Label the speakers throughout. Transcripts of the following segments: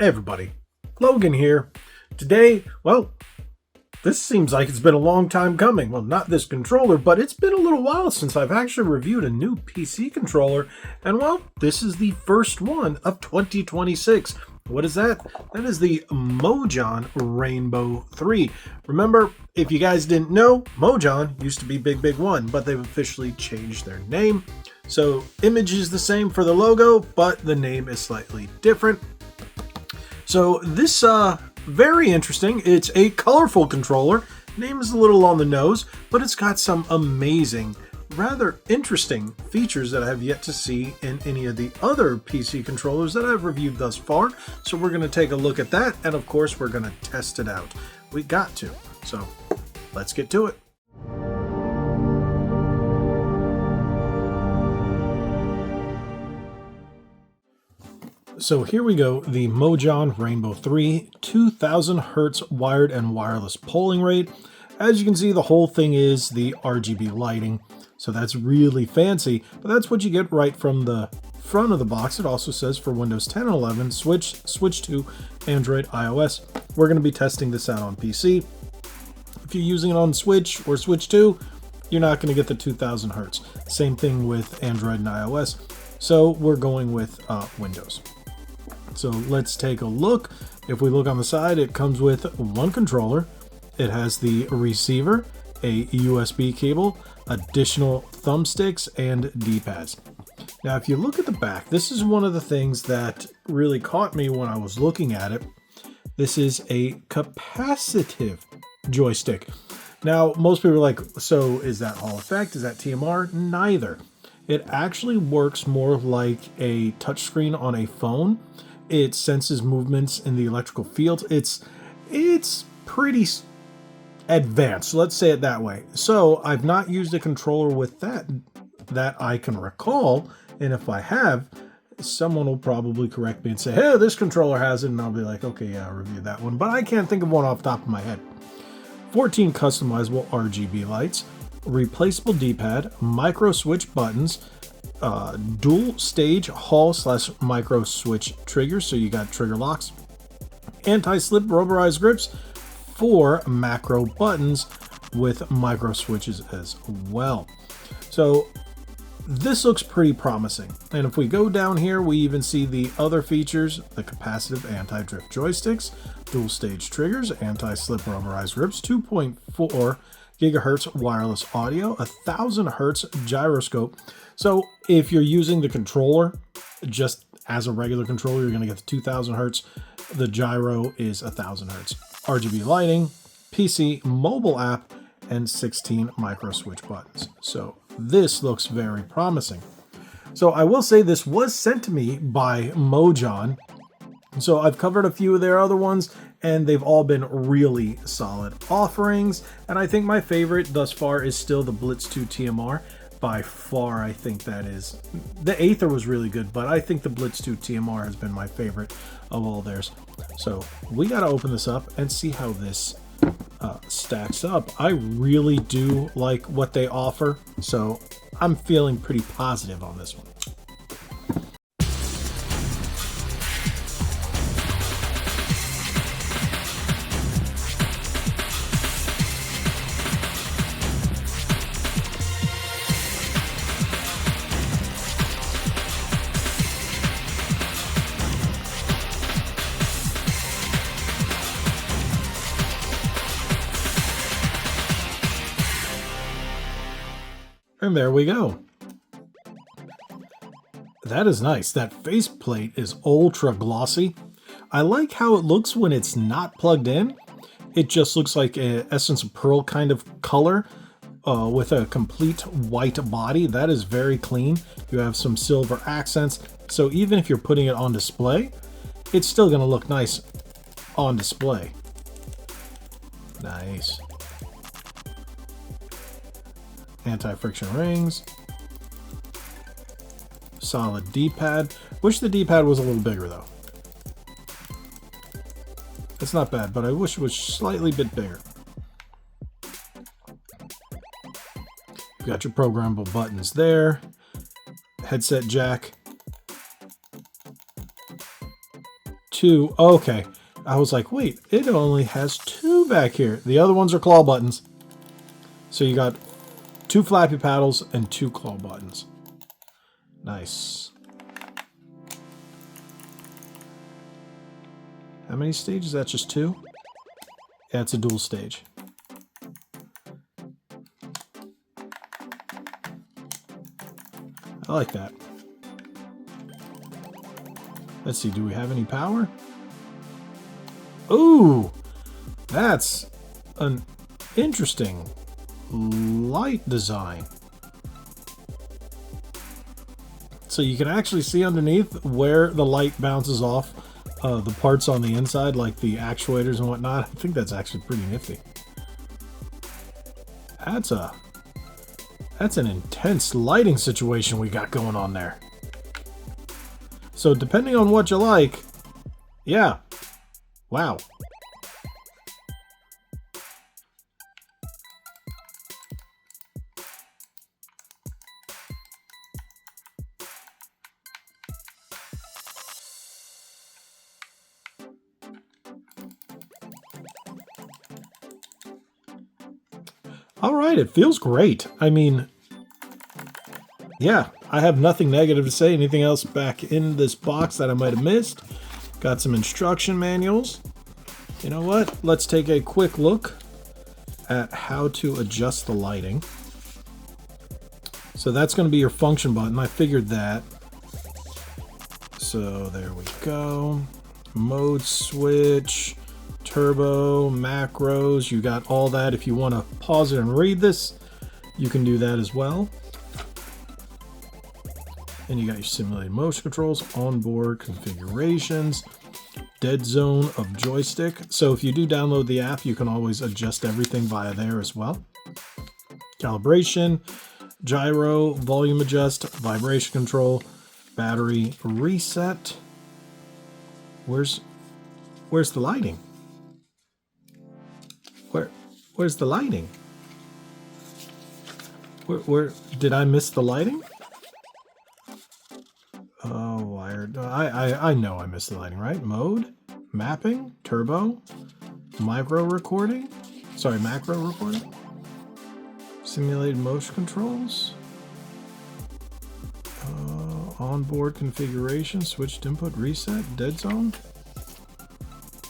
Speaker 1: Hey everybody, Logan here. Today, well, this seems like it's been a long time coming. Well, not this controller, but it's been a little while since I've actually reviewed a new PC controller. And well, this is the first one of 2026. What is that? That is the Mojhon Rainbow 3. Remember, if you guys didn't know, Mojhon used to be BigBig 1, but they've officially changed their name. So, image is the same for the logo, but the name is slightly different. So this, very interesting. It's a colorful controller. Name is a little on the nose, but it's got some amazing, rather interesting features that I have yet to see in any of the other PC controllers that I've reviewed thus far. So we're going to take a look at that, and of course we're going to test it out. We got to. So let's get to it. So here we go, the Mojhon Rainbow 3 2000 Hertz wired and wireless polling rate. As you can see, the whole thing is the RGB lighting, so that's really fancy, but that's what you get right from the front of the box. It also says for Windows 10 and 11, Switch 2, Android, iOS. We're going to be testing this out on PC. If you're using it on Switch or Switch 2, you're not going to get the 2000 Hertz. Same thing with Android and iOS, so we're going with Windows. So let's take a look. If we look on the side, it comes with one controller. It has the receiver, a USB cable, additional thumbsticks, and D-pads. Now, if you look at the back, this is one of the things that really caught me when I was looking at it. This is a capacitive joystick. Now, most people are like, so is that Hall effect? Is that TMR? Neither. It actually works more like a touchscreen on a phone. It senses movements in the electrical field. It's pretty advanced, let's say it that way. So I've not used a controller with that I can recall, and if I have, someone will probably correct me and say, hey, this controller has it, and I'll be like, okay, yeah, I'll review that one, but I can't think of one off the top of my head. 14 customizable RGB lights, replaceable D-pad, micro switch buttons, dual stage Hall / micro switch triggers, so you got trigger locks, anti-slip rubberized grips, 4 macro buttons with micro switches as well. So this looks pretty promising. And if we go down here, we even see the other features: the capacitive anti-drift joysticks, dual stage triggers, anti-slip rubberized grips, 2.4 gigahertz wireless audio, 1000 hertz gyroscope. So if you're using the controller just as a regular controller, you're going to get the 2000 hertz. The gyro is 1000 hertz. RGB lighting, PC mobile app, and 16 micro switch buttons. So this looks very promising. So I will say this was sent to me by Mojhon. So I've covered a few of their other ones, and they've all been really solid offerings. And I think my favorite thus far is still the Blitz 2 TMR. By far, I think that is. The Aether was really good, but I think the Blitz 2 TMR has been my favorite of all theirs. So we got to open this up and see how this stacks up. I really do like what they offer, so I'm feeling pretty positive on this one. And there we go. That is nice. That faceplate is ultra glossy. I like how it looks when it's not plugged in. It just looks like a Essence of Pearl kind of color with a complete white body. That is very clean. You have some silver accents. So even if you're putting it on display, it's still going to look nice on display. Nice. Anti-friction rings, solid D-pad. Wish the D-pad was a little bigger though. It's not bad, but I wish it was slightly bit bigger. You got your programmable buttons there, headset jack, 2. Okay. I was like, wait, it only has 2 back here. The other ones are claw buttons. So you got 2 flappy paddles and 2 claw buttons. Nice. How many stages? That's just 2? Yeah, it's a dual stage. I like that. Let's see, do we have any power? Ooh! That's an interesting light design. So you can actually see underneath where the light bounces off the parts on the inside, like the actuators and whatnot. I think that's actually pretty nifty. That's an intense lighting situation we got going on there. So depending on what you like, yeah, wow. All right, it feels great. I mean, yeah, I have nothing negative to say. Anything else back in this box that I might have missed? Got some instruction manuals. You know what? Let's take a quick look at how to adjust the lighting. So that's going to be your function button. I figured that. So there we go. Mode switch. Turbo, macros, you got all that. If you want to pause it and read this, you can do that as well. And you got your simulated motion controls, onboard configurations, dead zone of joystick. So if you do download the app, you can always adjust everything via there as well. Calibration, gyro, volume adjust, vibration control, battery reset. Where's the lighting? Where's the lighting? Where did I miss the lighting? Oh, wired. I know I missed the lighting, right? Mode, mapping, turbo, micro recording. Sorry, macro recording. Simulated motion controls. Onboard configuration, switched input, reset, dead zone.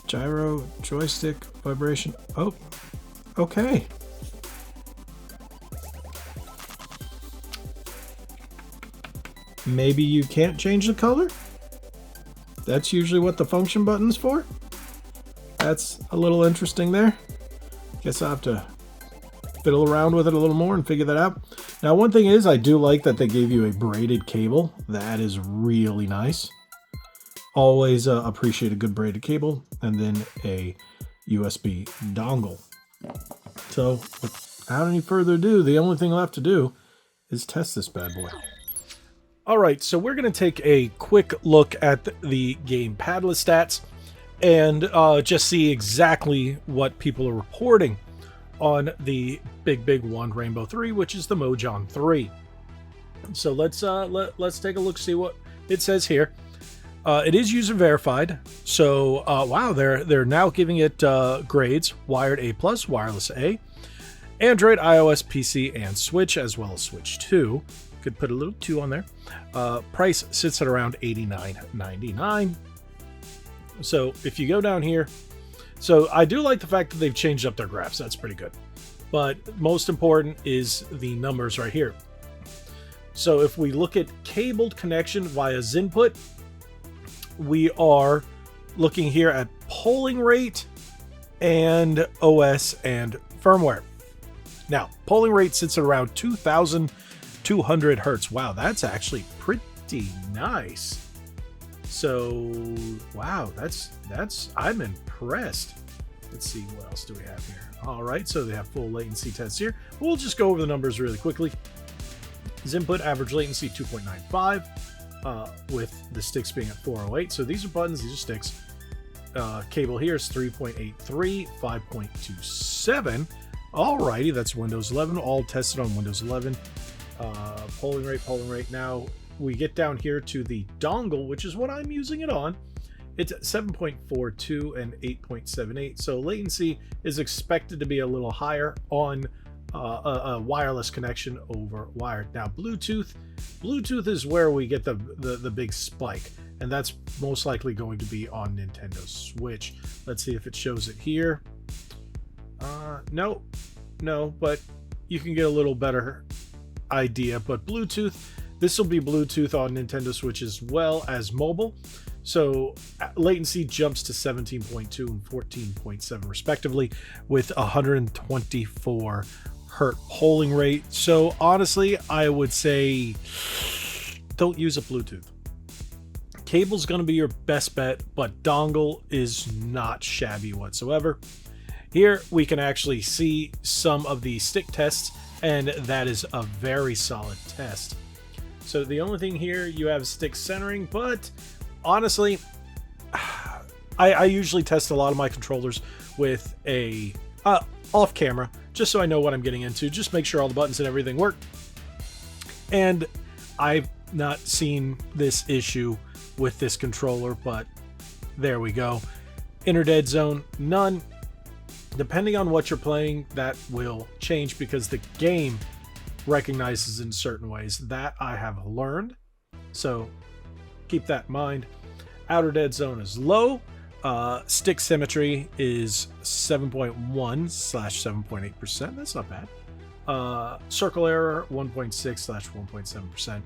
Speaker 1: Gyro, joystick, vibration. Oh, okay. Maybe you can't change the color? That's usually what the function button's for? That's a little interesting there. Guess I'll have to fiddle around with it a little more and figure that out. Now, one thing is, I do like that they gave you a braided cable. That is really nice. Always appreciate a good braided cable, and then a USB dongle. So, without any further ado, the only thing left to do is test this bad boy. All right, so we're going to take a quick look at the Gamepadla stats and just see exactly what people are reporting on the BigBig Mojhon Rainbow 3, which is the Mojhon 3. So let's take a look, see what it says here. It is user verified, so wow, they're now giving it grades: wired A+, wireless A, Android, iOS, PC, and Switch, as well as Switch 2. Could put a little 2 on there. Price sits at around $89.99. So if you go down here, so I do like the fact that they've changed up their graphs. That's pretty good. But most important is the numbers right here. So if we look at cabled connection via Zinput, we are looking here at polling rate and OS and firmware. Now, polling rate sits at around 2,200 hertz. Wow, that's actually pretty nice. So, wow, that's I'm impressed. Let's see, what else do we have here? All right, so they have full latency tests here. We'll just go over the numbers really quickly. Zinput average latency 2.95. With the sticks being at 408. So these are buttons, these are sticks. Cable here is 3.83, 5.27. Alrighty, that's Windows 11, all tested on Windows 11. Polling rate. Now we get down here to the dongle, which is what I'm using it on. It's 7.42 and 8.78, so latency latency c is expected to be a little higher on a wireless connection over wired. Now Bluetooth is where we get the big spike, and that's most likely going to be on Nintendo Switch. Let's see if it shows it here. No, but you can get a little better idea. But Bluetooth, this will be Bluetooth on Nintendo Switch as well as mobile. So latency jumps to 17.2 and 14.7 respectively, with 124 hertz polling rate. So honestly, I would say don't use a Bluetooth. Cable's going to be your best bet, but dongle is not shabby whatsoever. Here we can actually see some of the stick tests, and that is a very solid test. So the only thing here, you have stick centering, but honestly, I usually test a lot of my controllers with a off camera, just so I know what I'm getting into, just make sure all the buttons and everything work. And I've not seen this issue with this controller, but there we go. Inner dead zone, none. Depending on what you're playing, that will change because the game recognizes in certain ways. That I have learned, so keep that in mind. Outer dead zone is low. Stick symmetry is 7.1/7.8%. That's not bad. Circle error 1.6/1.7%.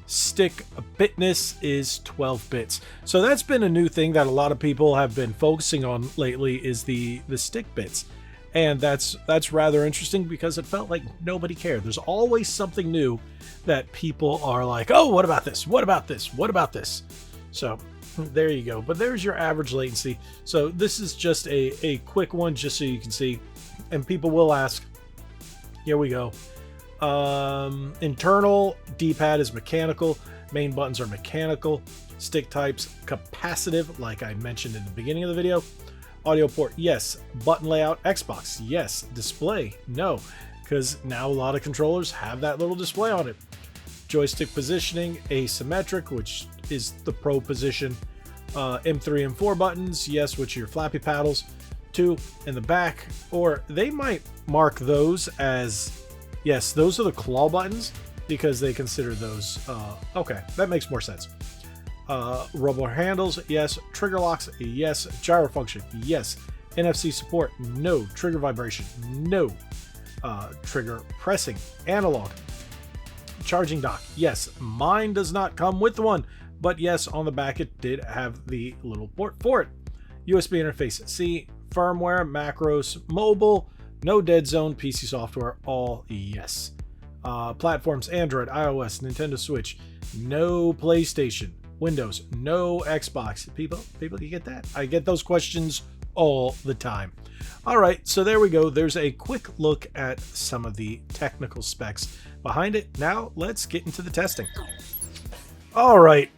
Speaker 1: Stick bitness is 12 bits. So that's been a new thing that a lot of people have been focusing on lately, is the stick bits. And that's rather interesting because it felt like nobody cared. There's always something new that people are like, oh, what about this? What about this? What about this? So there you go. But there's your average latency. So this is just a quick one, just so you can see. And people will ask, here we go. Internal D-pad is mechanical. Main buttons are mechanical. Stick types, capacitive, like I mentioned in the beginning of the video. Audio port, yes. Button layout, Xbox, yes. Display, no, because now a lot of controllers have that little display on it. Joystick positioning, asymmetric, which is the pro position. M3 and 4 buttons, yes, which are your flappy paddles. 2 in the back, or they might mark those as, yes, those are the claw buttons, because they consider those, okay, that makes more sense. Rubber handles, yes. Trigger locks, yes. Gyro function, yes. NFC support, no. Trigger vibration, no. Trigger pressing, analog. Charging dock, yes. Mine does not come with one, but yes, on the back it did have the little port for it. USB interface C, firmware, macros, mobile, no dead zone, PC software, all yes. Platforms, Android, iOS, Nintendo Switch, no PlayStation, Windows, no Xbox. People, you get that? I get those questions all the time. All right, so there we go. There's a quick look at some of the technical specs behind it. Now let's get into the testing. All right,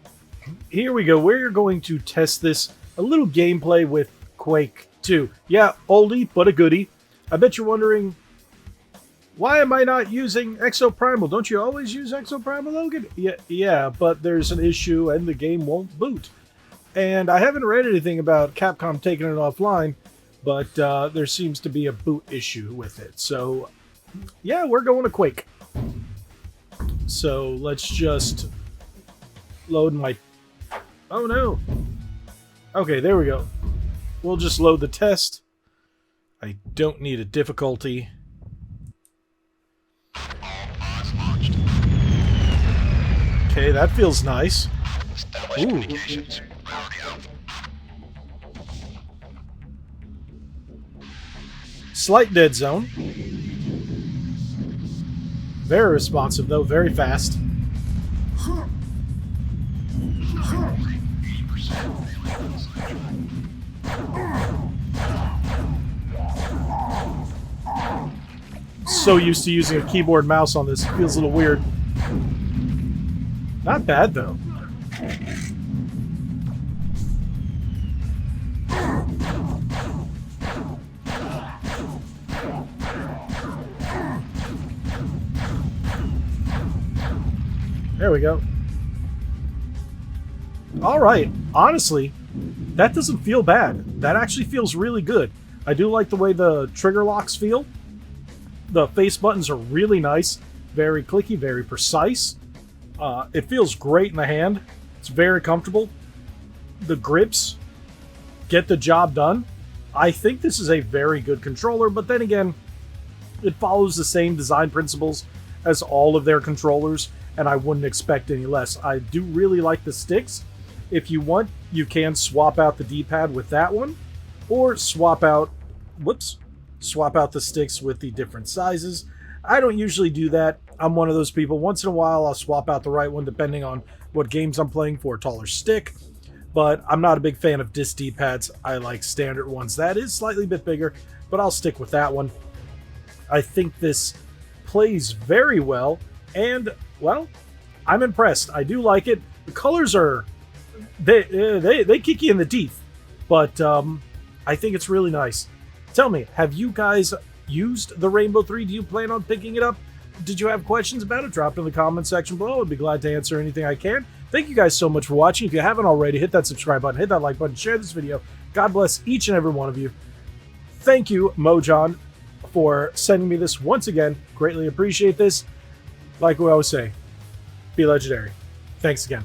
Speaker 1: here we go. We're going to test this, a little gameplay with Quake 2. Yeah, oldie, but a goodie. I bet you're wondering, why am I not using Exoprimal? Don't you always use Exoprimal, Logan? Yeah, but there's an issue and the game won't boot. And I haven't read anything about Capcom taking it offline, but there seems to be a boot issue with it. So, yeah, we're going to Quake. So, let's just load my... Oh, no. Okay, there we go. We'll just load the test. I don't need a difficulty. Okay, that feels nice. Ooh. Slight dead zone. Very responsive though, very fast. So used to using a keyboard mouse on this, it feels a little weird. Not bad though. There we go. All right, honestly, that doesn't feel bad. That actually feels really good. I do like the way the trigger locks feel. The face buttons are really nice, very clicky, very precise. It feels great in the hand. It's very comfortable. The grips get the job done. I think this is a very good controller, but then again, it follows the same design principles as all of their controllers, and I wouldn't expect any less. I do really like the sticks. If you want, you can swap out the D-pad with that one, or swap out the sticks with the different sizes. I don't usually do that. I'm one of those people. Once in a while, I'll swap out the right one depending on what games I'm playing for a taller stick. But I'm not a big fan of disc D-pads. I like standard ones. That is slightly bit bigger, but I'll stick with that one. I think this plays very well, and, well, I'm impressed. I do like it. The colors are... They kick you in the teeth, but I think it's really nice. Tell me, have you guys used the Rainbow 3? Do you plan on picking it up? Did you have questions about it? Drop it in the comment section below. I'd be glad to answer anything I can. Thank you guys so much for watching. If you haven't already, hit that subscribe button, hit that like button, share this video. God bless each and every one of you. Thank you, Mojhon, for sending me this once again. Greatly appreciate this. Like we always say, be legendary. Thanks again.